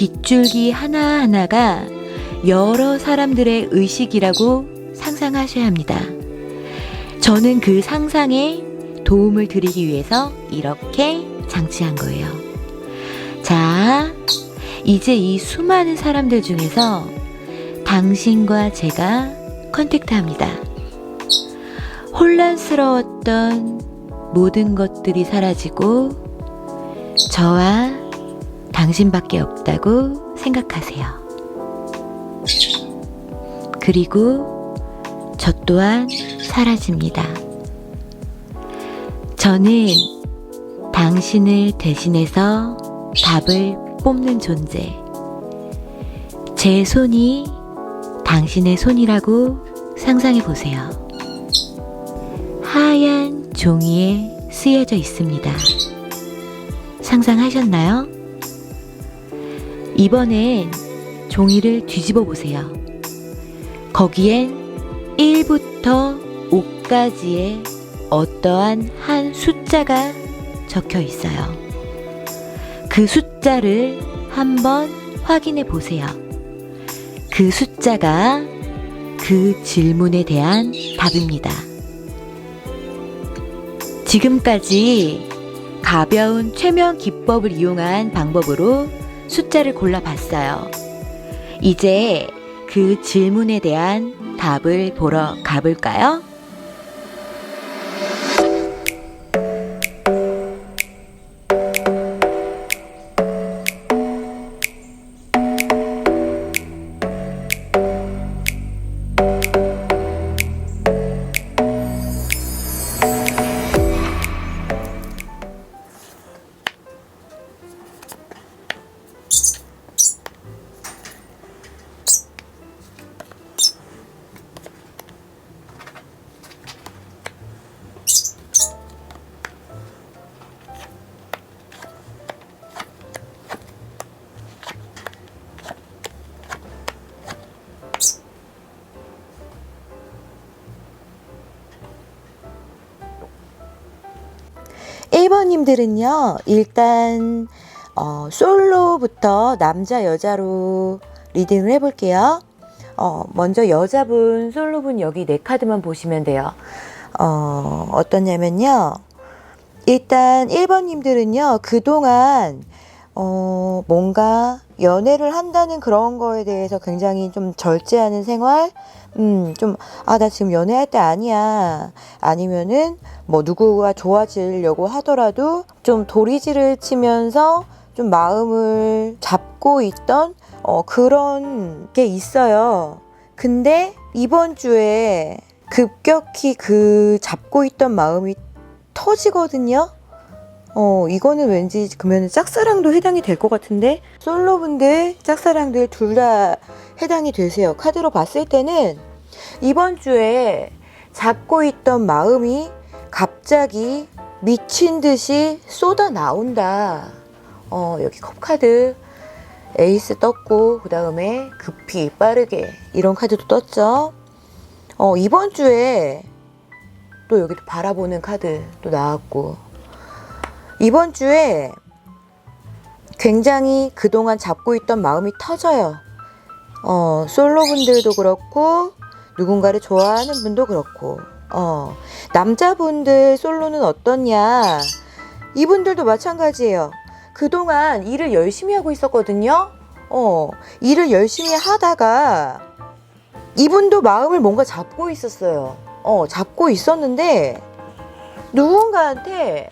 빗줄기 하나하나가 여러 사람들의 의식이라고 상상하셔야 합니다. 저는 그 상상에 도움을 드리기 위해서 이렇게 장치한 거예요. 자, 이제 이 수많은 사람들 중에서 당신과 제가 컨택트합니다. 혼란스러웠던 모든 것들이 사라지고 저와 당신밖에 없다고 생각하세요. 그리고 저 또한 사라집니다. 저는 당신을 대신해서 답을 뽑는 존재. 제 손이 당신의 손이라고 상상해 보세요. 하얀 종이에 쓰여져 있습니다. 상상하셨나요? 이번엔 종이를 뒤집어 보세요. 거기엔 1부터 5까지의 어떠한 한 숫자가 적혀 있어요. 그 숫자를 한번 확인해 보세요. 그 숫자가 그 질문에 대한 답입니다. 지금까지 가벼운 최면 기법을 이용한 방법으로 숫자를 골라봤어요. 이제 그 질문에 대한 답을 보러 가볼까요? (1번님들은요) 일단 솔로부터 남자 여자로 리딩을 해볼게요. 먼저 여자분 솔로분 여기 4카드만 보시면 돼요. 어떠냐면요, 일단 1번님들은요 그동안 뭔가 연애를 한다는 그런 거에 대해서 굉장히 좀 절제하는 생활, 나 지금 연애할 때 아니야. 아니면은 뭐 누구가 좋아지려고 하더라도 좀 도리지를 치면서 좀 마음을 잡고 있던 그런 게 있어요. 근데 이번 주에 급격히 그 잡고 있던 마음이 터지거든요. 이거는 왠지 그러면 짝사랑도 해당이 될 것 같은데, 솔로분들, 짝사랑들 둘 다 해당이 되세요. 카드로 봤을 때는 이번 주에 잡고 있던 마음이 갑자기 미친 듯이 쏟아 나온다. 여기 컵카드 에이스 떴고, 그 다음에 급히 빠르게 이런 카드도 떴죠. 이번 주에 또 여기 바라보는 카드 또 나왔고, 이번 주에 굉장히 그동안 잡고 있던 마음이 터져요. 솔로분들도 그렇고 누군가를 좋아하는 분도 그렇고. 남자분들 솔로는 어떠냐, 이분들도 마찬가지예요. 그동안 일을 열심히 하고 있었거든요. 일을 열심히 하다가 이분도 마음을 뭔가 잡고 있었어요. 잡고 있었는데 누군가한테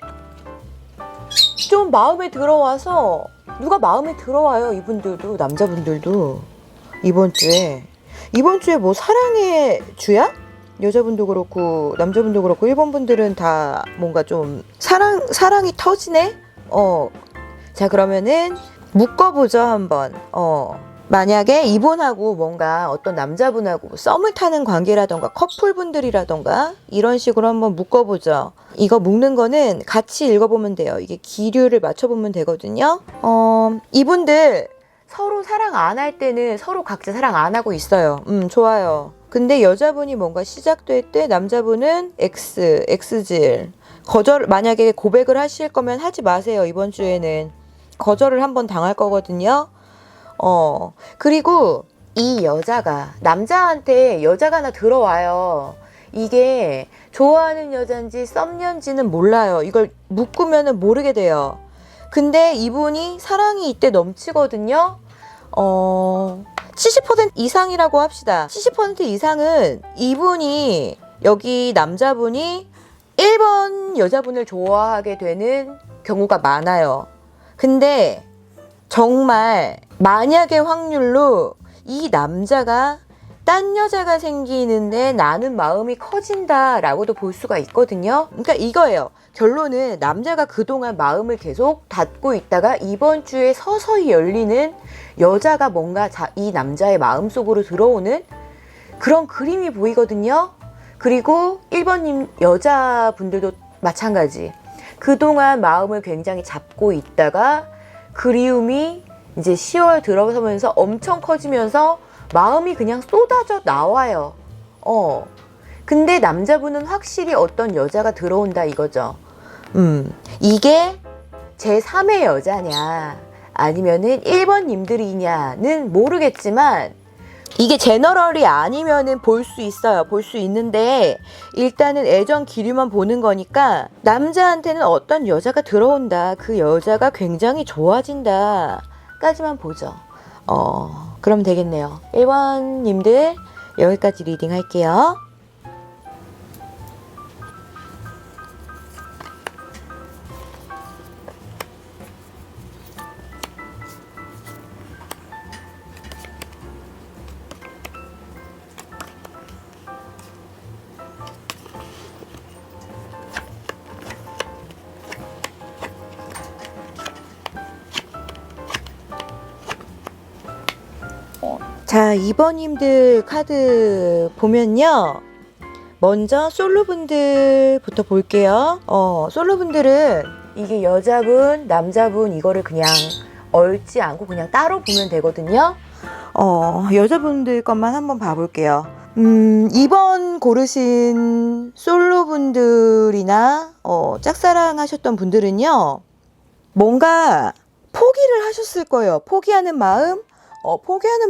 좀 마음에 들어와서, 누가 마음에 들어와요. 이분들도, 남자분들도 이번 주에 뭐 사랑의 주야? 여자분도 그렇고 남자분도 그렇고 1번 분들은 다 뭔가 좀 사랑이 터지네. 자, 그러면은 묶어보죠 한번. 만약에 이분하고 뭔가 어떤 남자분하고 썸을 타는 관계라던가 커플분들이라던가 이런 식으로 한번 묶어보죠. 이거 묶는 거는 같이 읽어보면 돼요. 이게 기류를 맞춰보면 되거든요. 이분들 서로 사랑 안 할 때는 서로 각자 사랑 안 하고 있어요. 좋아요. 근데 여자분이 뭔가 시작될 때 남자분은 X질. 만약에 고백을 하실 거면 하지 마세요. 이번 주에는 거절을 한번 당할 거거든요. 그리고 이 여자가 남자한테 여자가 하나 들어와요. 이게 좋아하는 여잔지 썸녀인지는 몰라요. 이걸 묶으면 모르게 돼요. 근데 이분이 사랑이 이때 넘치거든요. 70% 이상이라고 합시다. 70% 이상은 이분이, 여기 남자분이 1번 여자분을 좋아하게 되는 경우가 많아요. 근데 정말 만약의 확률로 이 남자가 딴 여자가 생기는데 나는 마음이 커진다라고도 볼 수가 있거든요. 그러니까 이거예요. 결론은 남자가 그동안 마음을 계속 닫고 있다가 이번 주에 서서히 열리는, 여자가 뭔가 이 남자의 마음속으로 들어오는 그런 그림이 보이거든요. 그리고 1번님 여자분들도 마찬가지. 그동안 마음을 굉장히 잡고 있다가 그리움이 이제 10월 들어서면서 엄청 커지면서 마음이 그냥 쏟아져 나와요. 근데 남자분은 확실히 어떤 여자가 들어온다 이거죠. 이게 제3의 여자냐 아니면은 1번님들이냐는 모르겠지만 이게 제너럴이 아니면은 볼 수 있어요. 볼 수 있는데 일단은 애정 기류만 보는 거니까 남자한테는 어떤 여자가 들어온다, 그 여자가 굉장히 좋아진다 까지만 보죠. 그럼 되겠네요. 1번님들 여기까지 리딩 할게요. 자, 2번님들 카드 보면요. 먼저 솔로분들부터 볼게요. 솔로분들은 이게 여자분, 남자분 이거를 그냥 얽지 않고 그냥 따로 보면 되거든요. 여자분들 것만 한번 봐볼게요. 2번 고르신 솔로분들이나 짝사랑 하셨던 분들은요. 뭔가 포기를 하셨을 거예요. 포기하는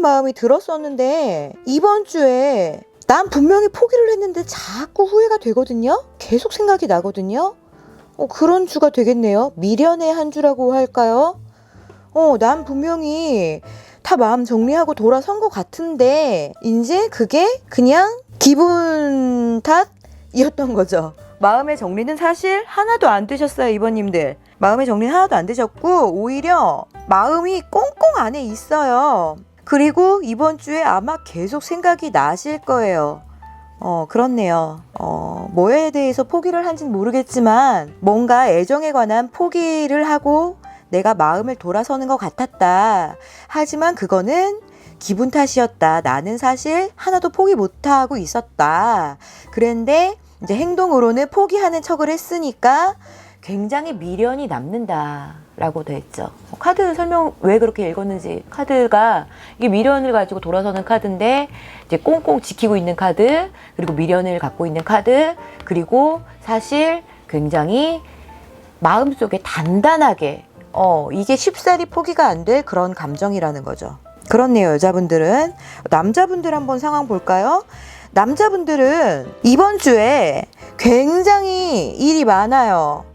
마음이 들었었는데 이번 주에 난 분명히 포기를 했는데 자꾸 후회가 되거든요. 계속 생각이 나거든요. 그런 주가 되겠네요. 미련의 한 주라고 할까요? 난 분명히 다 마음 정리하고 돌아선 것 같은데 이제 그게 그냥 기분 탓이었던 거죠. 마음의 정리는 사실 하나도 안 되셨어요. 이번님들 마음의 정리는 하나도 안 되셨고 오히려 마음이 꽁꽁 안에 있어요. 그리고 이번 주에 아마 계속 생각이 나실 거예요. 그렇네요. 뭐에 대해서 포기를 한지는 모르겠지만 뭔가 애정에 관한 포기를 하고 내가 마음을 돌아서는 것 같았다. 하지만 그거는 기분 탓이었다. 나는 사실 하나도 포기 못하고 있었다. 그런데 이제 행동으로는 포기하는 척을 했으니까 굉장히 미련이 남는다 라고 돼 있죠. 카드 설명 왜 그렇게 읽었는지, 카드가 이게 미련을 가지고 돌아서는 카드인데 이제 꽁꽁 지키고 있는 카드, 그리고 미련을 갖고 있는 카드, 그리고 사실 굉장히 마음속에 단단하게 이게 쉽사리 포기가 안 될 그런 감정이라는 거죠. 그렇네요. 여자분들은. 남자분들 한번 상황 볼까요? 남자분들은 이번 주에 굉장히 일이 많아요.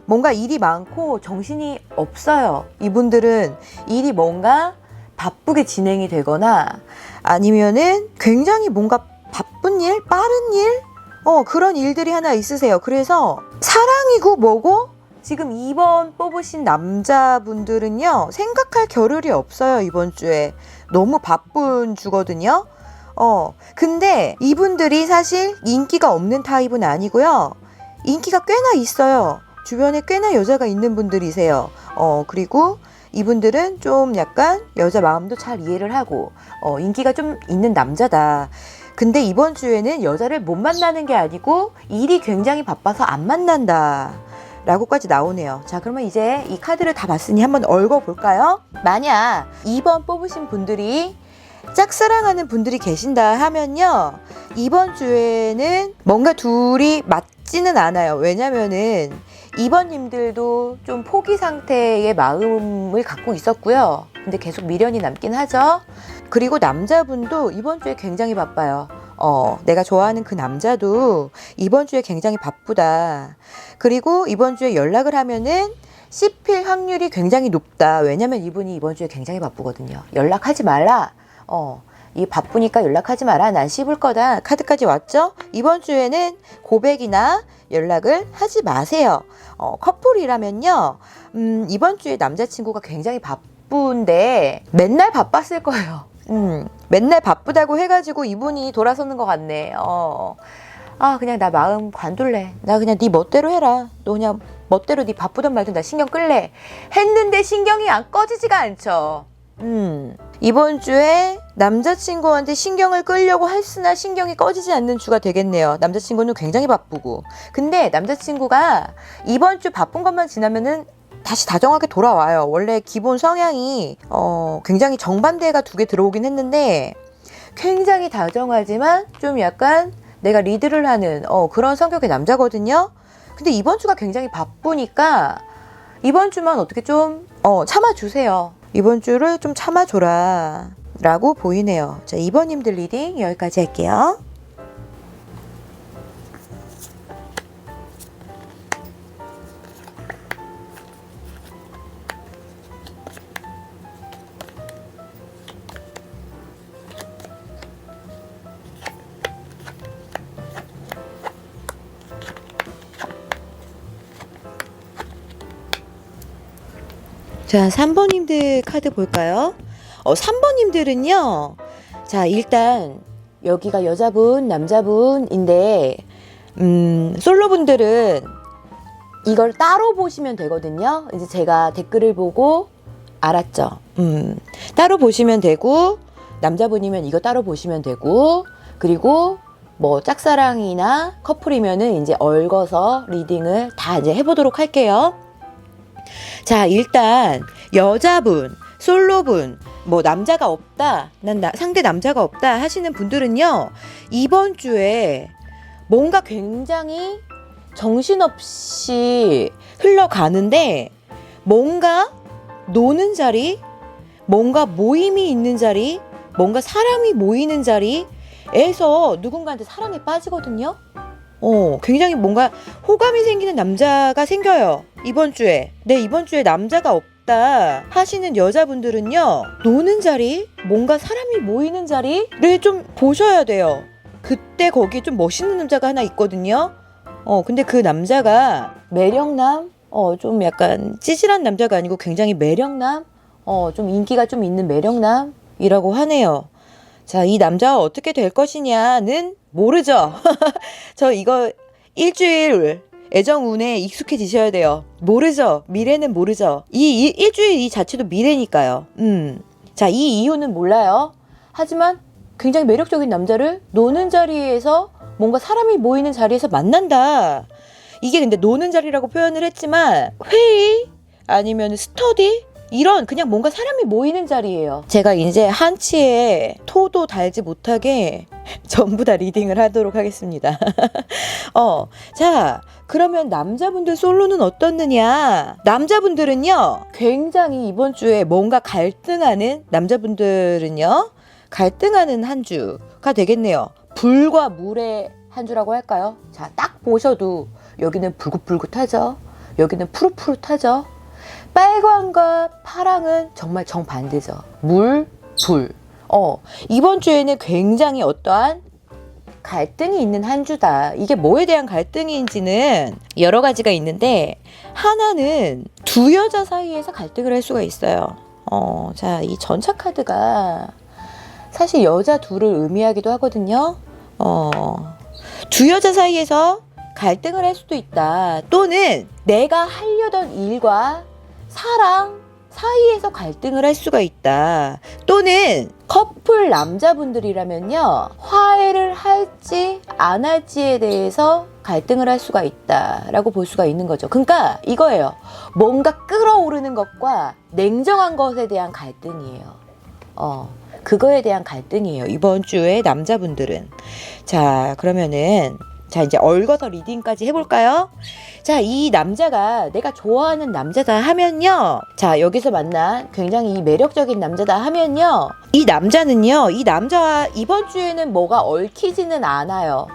뭔가 일이 많고 정신이 없어요. 이분들은 일이 뭔가 바쁘게 진행이 되거나 아니면은 굉장히 뭔가 바쁜 일, 빠른 일, 그런 일들이 하나 있으세요. 그래서 사랑이고 뭐고 지금 2번 뽑으신 남자분들은요, 생각할 겨를이 없어요. 이번 주에 너무 바쁜 주거든요. 근데 이분들이 사실 인기가 없는 타입은 아니고요. 인기가 꽤나 있어요. 주변에 꽤나 여자가 있는 분들이세요. 그리고 이분들은 좀 약간 여자 마음도 잘 이해를 하고 인기가 좀 있는 남자다. 근데 이번 주에는 여자를 못 만나는 게 아니고 일이 굉장히 바빠서 안 만난다 라고까지 나오네요. 자, 그러면 이제 이 카드를 다 봤으니 한번 얽어볼까요? 만약 2번 뽑으신 분들이 짝사랑하는 분들이 계신다 하면요, 이번 주에는 뭔가 둘이 맞지는 않아요. 왜냐면은 2번님들도 좀 포기 상태의 마음을 갖고 있었고요. 근데 계속 미련이 남긴 하죠. 그리고 남자분도 이번 주에 굉장히 바빠요. 내가 좋아하는 그 남자도 이번 주에 굉장히 바쁘다. 그리고 이번 주에 연락을 하면은 씹힐 확률이 굉장히 높다. 왜냐면 이분이 이번 주에 굉장히 바쁘거든요. 연락하지 말라. 이 바쁘니까 연락하지 마라. 난 씹을 거다. 카드까지 왔죠? 이번 주에는 고백이나 연락을 하지 마세요. 커플이라면요. 이번 주에 남자친구가 굉장히 바쁜데 맨날 바빴을 거예요. 맨날 바쁘다고 해가지고 이분이 돌아서는 것 같네. 그냥 나 마음 관둘래. 나 그냥 네 멋대로 해라. 너 그냥 멋대로 네 바쁘던 말도 나 신경 끌래. 했는데 신경이 안 꺼지지가 않죠. 이번 주에 남자친구한테 신경을 끌려고 했으나 신경이 꺼지지 않는 주가 되겠네요. 남자친구는 굉장히 바쁘고. 근데 남자친구가 이번 주 바쁜 것만 지나면은 다시 다정하게 돌아와요. 원래 기본 성향이 굉장히 정반대가 두 개 들어오긴 했는데 굉장히 다정하지만 좀 약간 내가 리드를 하는 그런 성격의 남자거든요. 근데 이번 주가 굉장히 바쁘니까 이번 주만 어떻게 좀 참아주세요. 이번 주를 좀 참아줘라 라고 보이네요. 자, 2번님들 리딩 여기까지 할게요. 자, 3번님들 카드 볼까요? 3번님들은요. 자, 일단 여기가 여자분, 남자분인데 솔로분들은 이걸 따로 보시면 되거든요. 이제 제가 댓글을 보고 알았죠. 따로 보시면 되고 남자분이면 이거 따로 보시면 되고 그리고 뭐 짝사랑이나 커플이면은 이제 얽어서 리딩을 다 이제 해보도록 할게요. 자, 일단 여자분, 솔로분, 뭐 남자가 없다, 상대 남자가 없다 하시는 분들은요, 이번 주에 뭔가 굉장히 정신없이 흘러가는데 뭔가 노는 자리, 뭔가 모임이 있는 자리, 뭔가 사람이 모이는 자리에서 누군가한테 사랑에 빠지거든요. 굉장히 뭔가 호감이 생기는 남자가 생겨요. 이번 주에. 네, 이번 주에 남자가 없다 하시는 여자분들은요. 노는 자리, 뭔가 사람이 모이는 자리를 좀 보셔야 돼요. 그때 거기에 좀 멋있는 남자가 하나 있거든요. 근데 그 남자가 매력남? 좀 약간 찌질한 남자가 아니고 굉장히 매력남? 좀 인기가 좀 있는 매력남이라고 하네요. 자, 이 남자가 어떻게 될 것이냐는 모르죠. 저 이거 일주일 애정운에 익숙해지셔야 돼요. 모르죠. 미래는 모르죠. 이 일주일 이 자체도 미래니까요. 자, 이 이유는 몰라요. 하지만 굉장히 매력적인 남자를 노는 자리에서 뭔가 사람이 모이는 자리에서 만난다. 이게 근데 노는 자리라고 표현을 했지만 회의 아니면 스터디 이런 그냥 뭔가 사람이 모이는 자리예요. 제가 이제 한치에 토도 달지 못하게 전부 다 리딩을 하도록 하겠습니다. 자, 그러면 남자분들 솔로는 어떻느냐? 남자분들은요, 굉장히 이번 주에 뭔가 갈등하는 남자분들은요, 갈등하는 한 주가 되겠네요. 불과 물의 한 주라고 할까요? 자, 딱 보셔도 여기는 불긋불긋하죠. 여기는 푸릇푸릇하죠. 빨강과 파랑은 정말 정반대죠. 물, 불. 이번 주에는 굉장히 어떠한 갈등이 있는 한 주다. 이게 뭐에 대한 갈등인지는 여러 가지가 있는데 하나는 두 여자 사이에서 갈등을 할 수가 있어요. 자, 이 전차 카드가 사실 여자 둘을 의미하기도 하거든요. 두 여자 사이에서 갈등을 할 수도 있다. 또는 내가 하려던 일과 사랑 사이에서 갈등을 할 수가 있다. 또는 커플 남자분들이라면요, 화해를 할지 안 할지에 대해서 갈등을 할 수가 있다라고 볼 수가 있는 거죠. 그러니까 이거예요. 뭔가 끓어오르는 것과 냉정한 것에 대한 갈등이에요. 그거에 대한 갈등이에요. 이번 주에 남자분들은. 자, 그러면은 자, 이제 얽어서 리딩까지 해볼까요? 자, 이 남자가 내가 좋아하는 남자다 하면요. 자, 여기서 만난 굉장히 매력적인 남자다 하면요. 이 남자는요. 이 남자와 이번 주에는 뭐가 얽히지는 않아요.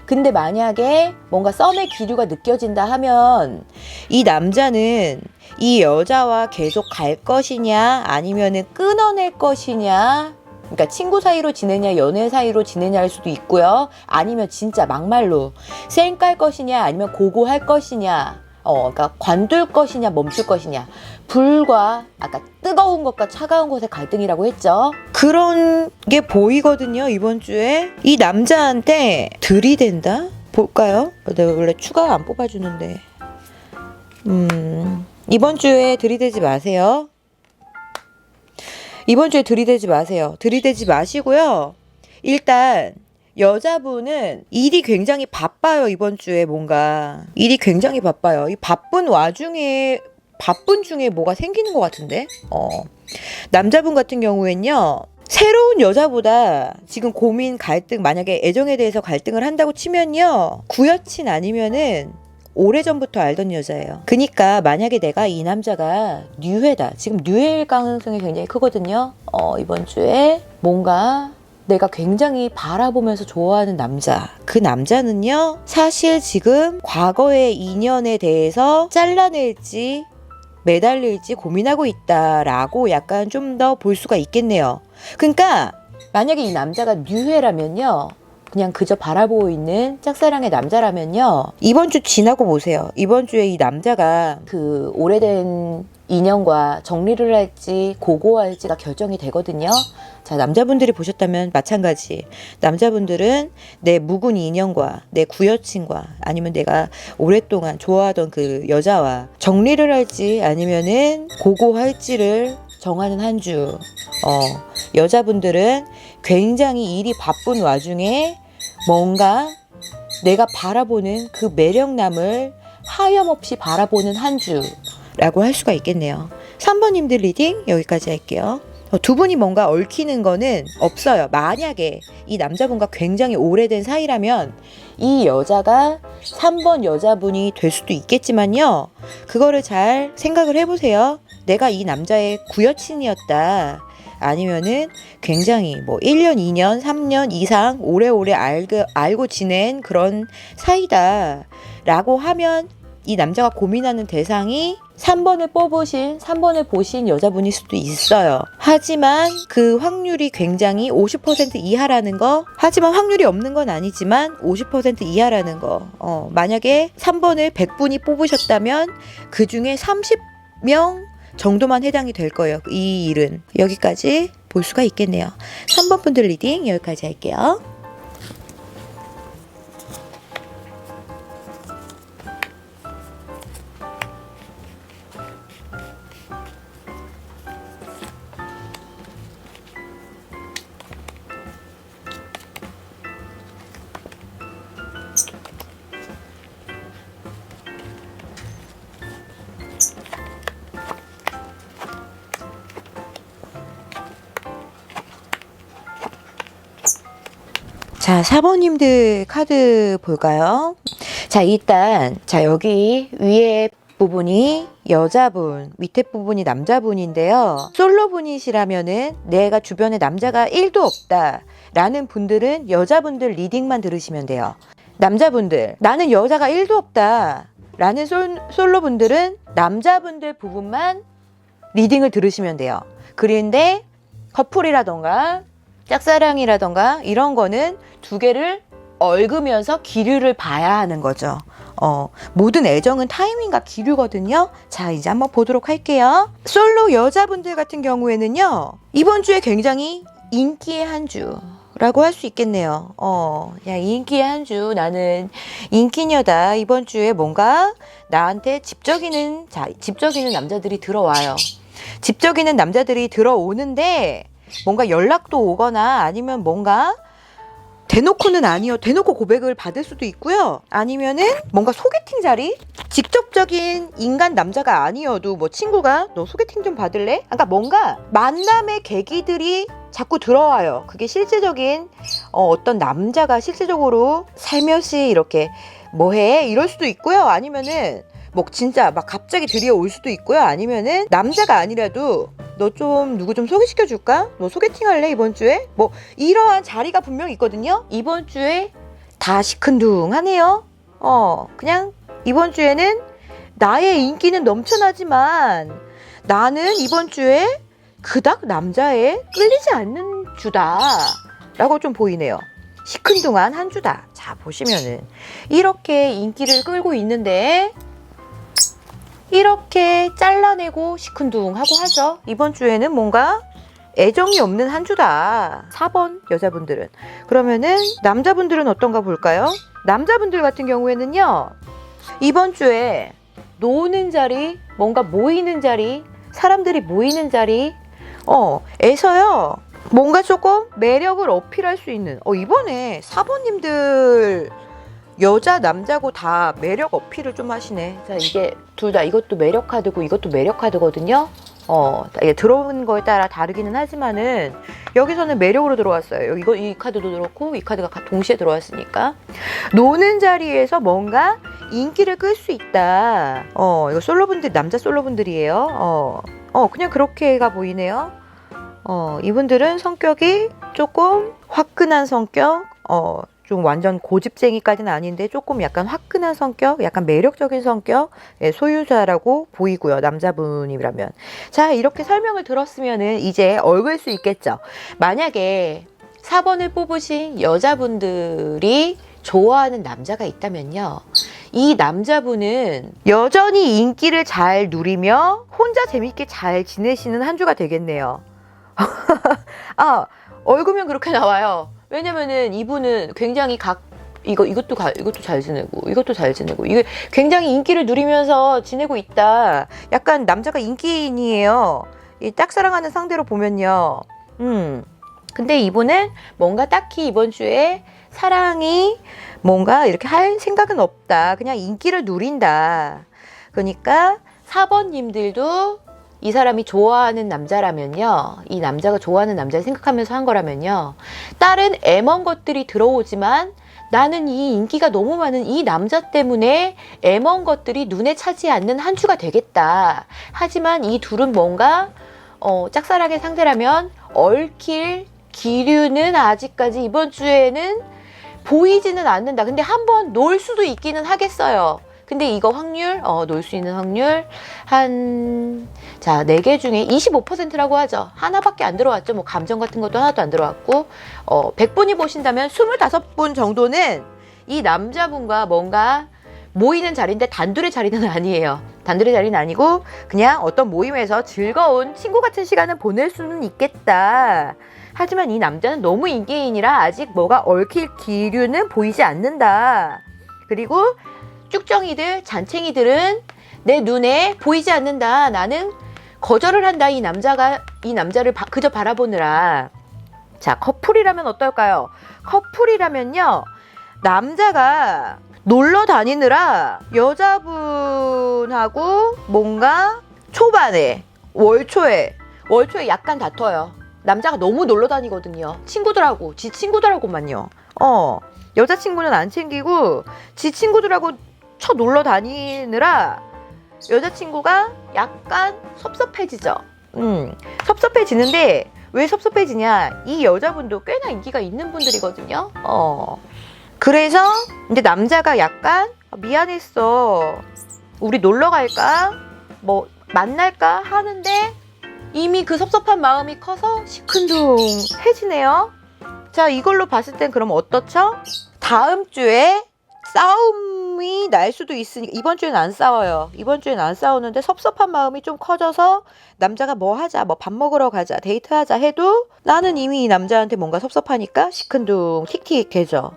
근데 만약에 뭔가 썸의 기류가 느껴진다 하면 이 남자는 이 여자와 계속 갈 것이냐 아니면은 끊어낼 것이냐, 그러니까 친구 사이로 지내냐 연애 사이로 지내냐 할 수도 있고요. 아니면 진짜 막말로 쌩 깔 것이냐 아니면 고고할 것이냐, 그러니까 관둘 것이냐 멈출 것이냐, 불과 아까 뜨거운 것과 차가운 것의 갈등이라고 했죠. 그런 게 보이거든요. 이번 주에 이 남자한테 들이댄다? 볼까요? 내가 원래 추가 안 뽑아주는데 이번 주에 들이대지 마세요. 이번 주에 들이대지 마세요. 들이대지 마시고요. 일단 여자분은 일이 굉장히 바빠요. 이번 주에 뭔가 일이 굉장히 바빠요. 이 바쁜 중에 뭐가 생기는 것 같은데. 남자분 같은 경우엔요. 새로운 여자보다 지금 고민, 갈등, 만약에 애정에 대해서 갈등을 한다고 치면요. 구여친 아니면은 오래전부터 알던 여자예요. 그니까 만약에 내가 이 남자가 뉴해다. 지금 뉴해일 가능성이 굉장히 크거든요. 이번 주에 뭔가 내가 굉장히 바라보면서 좋아하는 남자. 그 남자는요. 사실 지금 과거의 인연에 대해서 잘라낼지 매달릴지 고민하고 있다라고 약간 좀 더 볼 수가 있겠네요. 그러니까 만약에 이 남자가 뉴해라면요. 그냥 그저 바라보고 있는 짝사랑의 남자라면요. 이번 주 지나고 보세요. 이번 주에 이 남자가 그 오래된 인연과 정리를 할지 고고할지가 결정이 되거든요. 자, 남자분들이 보셨다면 마찬가지. 남자분들은 내 묵은 인연과 내 구여친과 아니면 내가 오랫동안 좋아하던 그 여자와 정리를 할지 아니면은 고고할지를 정하는 한 주. 여자분들은 굉장히 일이 바쁜 와중에 뭔가 내가 바라보는 그 매력남을 하염없이 바라보는 한 주라고 할 수가 있겠네요. 3번님들 리딩 여기까지 할게요. 두 분이 뭔가 얽히는 거는 없어요. 만약에 이 남자분과 굉장히 오래된 사이라면 이 여자가 3번 여자분이 될 수도 있겠지만요. 그거를 잘 생각을 해보세요. 내가 이 남자의 구여친이었다. 아니면은 굉장히 뭐 1년, 2년, 3년 이상 오래오래 알고 지낸 그런 사이다 라고 하면 이 남자가 고민하는 대상이 3번을 보신 여자분일 수도 있어요. 하지만 그 확률이 굉장히 50% 이하라는 거, 하지만 확률이 없는 건 아니지만 50% 이하라는 거. 만약에 3번을 100분이 뽑으셨다면 그 중에 30명 정도만 해당이 될 거예요. 이 일은. 여기까지 볼 수가 있겠네요. 3번 분들 리딩 여기까지 할게요. 자, 4번님들 카드 볼까요? 자, 일단 여기 위에 부분이 여자분, 밑에 부분이 남자분인데요. 솔로분이시라면은 내가 주변에 남자가 1도 없다 라는 분들은 여자분들 리딩만 들으시면 돼요. 남자분들, 나는 여자가 1도 없다 라는 솔로분들은 남자분들 부분만 리딩을 들으시면 돼요. 그런데 커플이라던가 짝사랑이라던가 이런 거는 두 개를 얽으면서 기류를 봐야 하는 거죠. 모든 애정은 타이밍과 기류거든요. 자, 이제 한번 보도록 할게요. 솔로 여자분들 같은 경우에는요. 이번 주에 굉장히 인기의 한 주라고 할 수 있겠네요. 야, 인기의 한 주, 나는 인기녀다. 이번 주에 뭔가 나한테 집적이는 남자들이 들어와요. 집적이는 남자들이 들어오는데 뭔가 연락도 오거나 아니면 뭔가 대놓고는 아니요. 대놓고 고백을 받을 수도 있고요. 아니면은 뭔가 소개팅 자리? 직접적인 인간 남자가 아니어도 뭐 친구가 너 소개팅 좀 받을래? 그러니까 뭔가 만남의 계기들이 자꾸 들어와요. 그게 실제적인 어떤 남자가 실제적으로 살며시 이렇게 뭐해? 이럴 수도 있고요. 아니면은 뭐 진짜 막 갑자기 들이올 수도 있고요. 아니면은 남자가 아니라도 너 좀 누구 좀 소개시켜 줄까? 너 소개팅 할래 이번 주에? 뭐 이러한 자리가 분명히 있거든요. 이번 주에 다 시큰둥하네요. 그냥 이번 주에는 나의 인기는 넘쳐나지만 나는 이번 주에 그닥 남자에 끌리지 않는 주다 라고 좀 보이네요. 시큰둥한 한 주다. 자, 보시면은 이렇게 인기를 끌고 있는데 이렇게 잘라내고 시큰둥하고 하죠. 이번 주에는 뭔가 애정이 없는 한 주다. 4번 여자분들은. 그러면은 남자분들은 어떤가 볼까요? 남자분들 같은 경우에는요, 이번 주에 노는 자리, 뭔가 모이는 자리, 사람들이 모이는 자리 에서요 뭔가 조금 매력을 어필할 수 있는 이번에 4번님들 여자 남자고 다 매력 어필을 좀 하시네. 자, 이게 둘 다 이것도 매력 카드고 이것도 매력 카드거든요. 이게 들어오는 거에 따라 다르기는 하지만은 여기서는 매력으로 들어왔어요. 이 카드도 그렇고 이 카드가 동시에 들어왔으니까 노는 자리에서 뭔가 인기를 끌 수 있다. 이거 솔로분들, 남자 솔로분들이에요. 그냥 그렇게가 보이네요. 이분들은 성격이 조금 화끈한 성격, 좀 완전 고집쟁이까지는 아닌데 조금 약간 화끈한 성격, 약간 매력적인 성격 소유자라고 보이고요. 남자분이라면. 자, 이렇게 설명을 들었으면은 이제 얽을 수 있겠죠. 만약에 4번을 뽑으신 여자분들이 좋아하는 남자가 있다면요, 이 남자분은 여전히 인기를 잘 누리며 혼자 재밌게 잘 지내시는 한 주가 되겠네요. 얽으면 그렇게 나와요. 왜냐면은 이분은 굉장히 이것도 잘 지내고 이것도 잘 지내고 이게 굉장히 인기를 누리면서 지내고 있다. 약간 남자가 인기인이에요. 이 짝사랑하는 상대로 보면요. 근데 이분은 뭔가 딱히 이번 주에 사랑이 뭔가 이렇게 할 생각은 없다. 그냥 인기를 누린다. 그러니까 4번님들도 이 사람이 좋아하는 남자라면요, 이 남자가 좋아하는 남자를 생각하면서 한 거라면요, 다른 애먼 것들이 들어오지만 나는 이 인기가 너무 많은 이 남자 때문에 애먼 것들이 눈에 차지 않는 한 주가 되겠다. 하지만 이 둘은 뭔가 짝사랑의 상대라면 얽힐 기류는 아직까지 이번 주에는 보이지는 않는다. 근데 한번 놀 수도 있기는 하겠어요. 근데 이거 확률, 놀 수 있는 확률 자, 4개 중에 25%라고 하죠. 하나밖에 안 들어왔죠. 뭐 감정 같은 것도 하나도 안 들어왔고, 100분이 보신다면 25분 정도는 이 남자분과 뭔가 모이는 자리인데 단둘의 자리는 아니에요. 단둘의 자리는 아니고 그냥 어떤 모임에서 즐거운 친구 같은 시간을 보낼 수는 있겠다. 하지만 이 남자는 너무 인기인이라 아직 뭐가 얽힐 기류는 보이지 않는다. 그리고 쭉정이들, 잔챙이들은 내 눈에 보이지 않는다. 나는 거절을 한다. 이 남자를 그저 바라보느라. 자, 커플이라면 어떨까요? 커플이라면요, 남자가 놀러 다니느라 여자분하고 뭔가 초반에 월초에 약간 다퉈요. 남자가 너무 놀러 다니거든요. 지 친구들하고만요. 여자친구는 안 챙기고 지 친구들하고 놀러 다니느라 여자친구가 약간 섭섭해지죠. 섭섭해지는데 왜 섭섭해지냐? 이 여자분도 꽤나 인기가 있는 분들이거든요. 그래서 이제 남자가 약간 미안했어. 우리 놀러 갈까? 뭐 만날까? 하는데 이미 그 섭섭한 마음이 커서 시큰둥해지네요. 자, 이걸로 봤을 땐 그럼 어떻죠? 다음 주에 싸움이 날 수도 있으니까, 이번 주에는 안 싸워요. 이번 주에는 안 싸우는데 섭섭한 마음이 좀 커져서 남자가 뭐 하자, 뭐 밥 먹으러 가자, 데이트하자 해도 나는 이미 이 남자한테 뭔가 섭섭하니까 시큰둥 틱틱 되죠.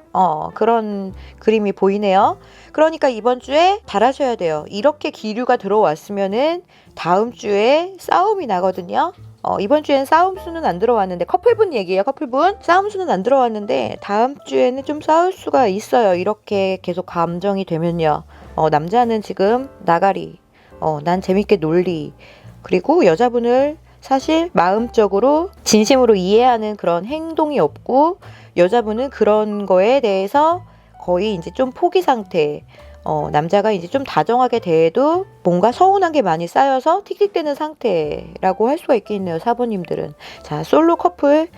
그런 그림이 보이네요. 그러니까 이번 주에 잘하셔야 돼요. 이렇게 기류가 들어왔으면은 다음 주에 싸움이 나거든요. 이번 주엔 싸움 수는 안 들어왔는데, 커플분 얘기예요. 커플분 싸움 수는 안 들어왔는데 다음 주에는 좀 싸울 수가 있어요. 이렇게 계속 감정이 되면요. 남자는 지금 나가리, 난 재밌게 놀리, 그리고 여자분을 사실 마음적으로 진심으로 이해하는 그런 행동이 없고 여자분은 그런 거에 대해서 거의 이제 좀 포기 상태. 남자가 이제 좀 다정하게 대해도 뭔가 서운한 게 많이 쌓여서 틱틱대는 상태라고 할 수가 있겠네요. 4번님들은. 자, 솔로 커플.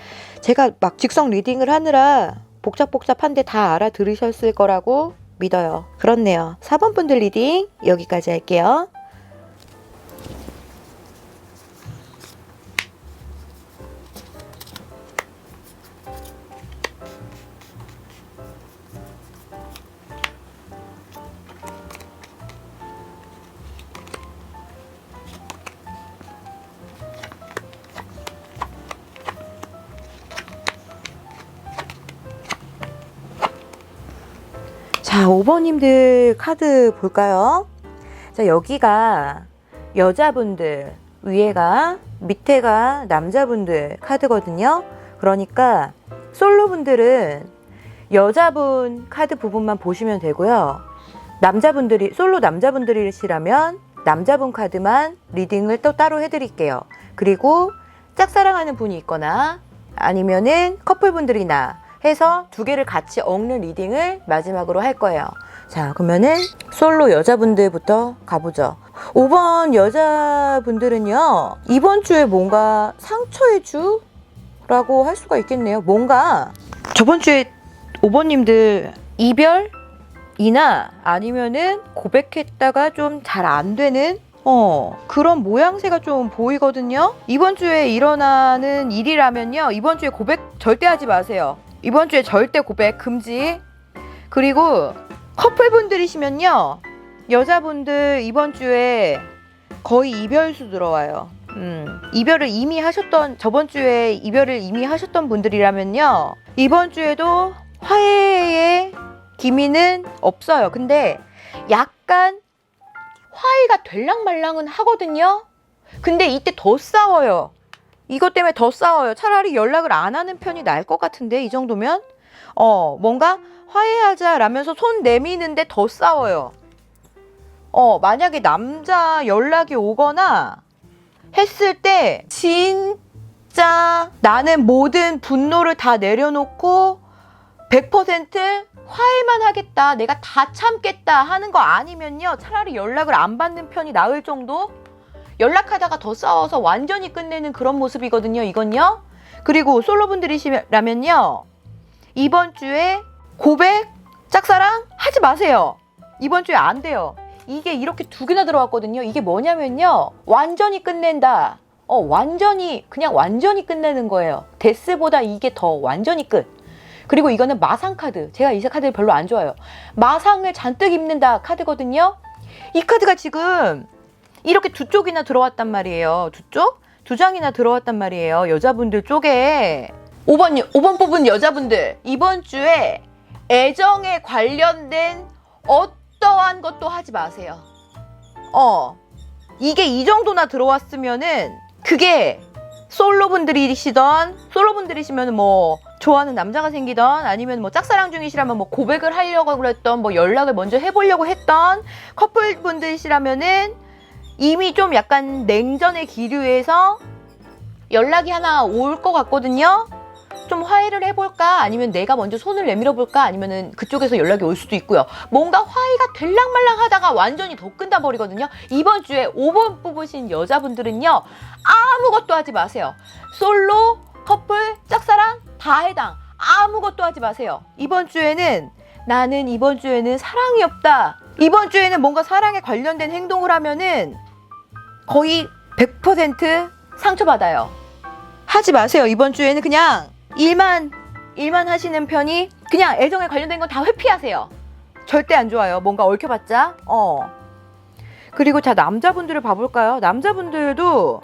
제가 막 직성 리딩을 하느라 복잡한데 다 알아들으셨을 거라고 믿어요. 그렇네요. 4번 분들 리딩 여기까지 할게요. 자, 5번님들 카드 볼까요? 자, 여기가 여자분들, 위에가, 밑에가 남자분들 카드거든요. 그러니까 솔로분들은 여자분 카드 부분만 보시면 되고요. 남자분들이, 솔로 남자분들이시라면 남자분 카드만 리딩을 또 따로 해드릴게요. 그리고 짝사랑하는 분이 있거나 아니면은 커플분들이나 해서 두 개를 같이 얽는 리딩을 마지막으로 할 거예요. 자, 그러면은 솔로 여자분들부터 가보죠. 5번 여자분들은요, 이번 주에 뭔가 상처의 주라고 할 수가 있겠네요. 뭔가 저번 주에 5번님들 이별이나 아니면은 고백했다가 좀 잘 안 되는 그런 모양새가 좀 보이거든요. 이번 주에 일어나는 일이라면요, 이번 주에 고백 절대 하지 마세요. 이번 주에 절대 고백 금지. 그리고 커플분들이시면요, 여자분들 이번 주에 거의 이별수 들어와요. 이별을 이미 하셨던, 저번 주에 이별을 이미 하셨던 분들이라면요, 이번 주에도 화해의 기미는 없어요. 근데 약간 화해가 될랑말랑은 하거든요. 근데 이때 더 싸워요. 이것 때문에 더 싸워요. 차라리 연락을 안 하는 편이 나을 것 같은데, 이 정도면 뭔가 화해하자 라면서 손 내미는데 더 싸워요. 만약에 남자 연락이 오거나 했을 때 진짜 나는 모든 분노를 다 내려놓고 100% 화해만 하겠다, 내가 다 참겠다 하는 거 아니면요, 차라리 연락을 안 받는 편이 나을 정도? 연락하다가 더 싸워서 완전히 끝내는 그런 모습이거든요, 이건요. 그리고 솔로분들이시라면요, 이번 주에 고백, 짝사랑 하지 마세요. 이번 주에 안 돼요. 이게 이렇게 두 개나 들어왔거든요. 이게 뭐냐면요, 완전히 끝낸다. 그냥 완전히 끝내는 거예요. 데스보다 이게 더 완전히 끝. 그리고 이거는 마상 카드. 제가 이 카드를 별로 안 좋아해요. 마상을 잔뜩 입는다 카드거든요. 이 카드가 지금 이렇게 두 쪽이나 들어왔단 말이에요. 두 쪽? 두 장이나 들어왔단 말이에요. 여자분들 쪽에. 5번 뽑은 여자분들, 이번 주에 애정에 관련된 어떠한 것도 하지 마세요. 이게 이 정도나 들어왔으면은, 그게 솔로분들이시면 뭐 좋아하는 남자가 생기던, 아니면 뭐 짝사랑 중이시라면 뭐 고백을 하려고 그랬던, 뭐 연락을 먼저 해보려고 했던 커플분들이시라면은 이미 좀 약간 냉전의 기류에서 연락이 하나 올 것 같거든요. 좀 화해를 해볼까, 아니면 내가 먼저 손을 내밀어 볼까, 아니면은 그쪽에서 연락이 올 수도 있고요. 뭔가 화해가 될랑말랑 하다가 완전히 더 끝나버리거든요. 이번 주에 5번 뽑으신 여자분들은요, 아무것도 하지 마세요. 솔로, 커플, 짝사랑 다 해당. 아무것도 하지 마세요. 이번 주에는 사랑이 없다. 이번 주에는 뭔가 사랑에 관련된 행동을 하면은 거의 100% 상처받아요. 하지 마세요. 이번 주에는 그냥 일만 하시는 편이, 그냥 애정에 관련된 건 다 회피하세요. 절대 안 좋아요. 뭔가 얽혀봤자. 그리고 자, 남자분들을 봐볼까요? 남자분들도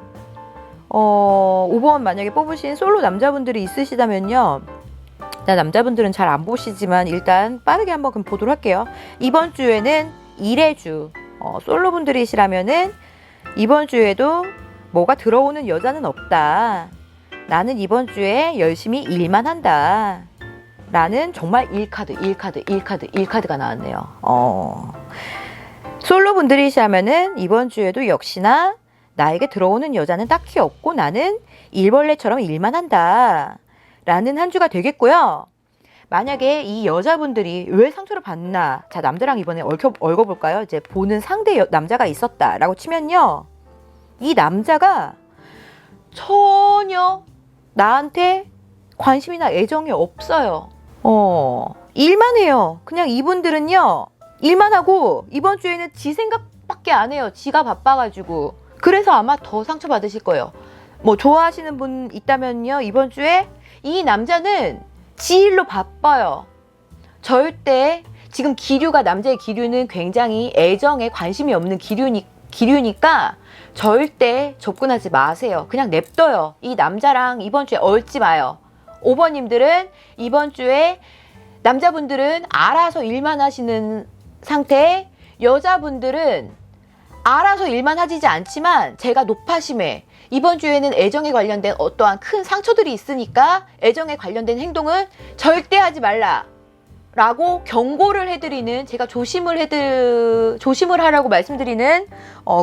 5번 만약에 뽑으신 솔로 남자분들이 있으시다면요, 남자분들은 잘 안 보시지만 일단 빠르게 한번 그럼 보도록 할게요. 이번 주에는 일의 주. 솔로분들이시라면은 이번 주에도 뭐가 들어오는 여자는 없다. 나는 이번 주에 열심히 일만 한다. 라는 정말 일카드가 나왔네요. 솔로분들이시라면은 이번 주에도 역시나 나에게 들어오는 여자는 딱히 없고 나는 일벌레처럼 일만 한다 라는 한 주가 되겠고요. 만약에 이 여자분들이 왜 상처를 받나, 자 남자랑 이번에 얽어볼까요? 이제 보는 상대 남자가 있었다라고 치면요, 이 남자가 전혀 나한테 관심이나 애정이 없어요. 일만 해요. 그냥 이분들은요, 일만 하고 이번 주에는 지 생각밖에 안 해요. 지가 바빠가지고. 그래서 아마 더 상처받으실 거예요. 뭐 좋아하시는 분 있다면요, 이번 주에 이 남자는 지 일로 바빠요. 절대 지금 기류가, 남자의 기류는 굉장히 애정에 관심이 없는 기류니까 절대 접근하지 마세요. 그냥 냅둬요. 이 남자랑 이번 주에 얽지 마요. 5번님들은 이번 주에 남자분들은 알아서 일만 하시는 상태, 여자분들은 알아서 일만 하지 않지만 제가 높아심에 이번 주에는 애정에 관련된 어떠한 큰 상처들이 있으니까 애정에 관련된 행동은 절대 하지 말라 라고 경고를 해드리는, 제가 조심을 하라고 말씀드리는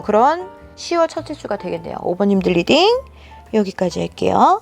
그런 10월 첫째 주가 되겠네요. 5번님들 리딩 여기까지 할게요.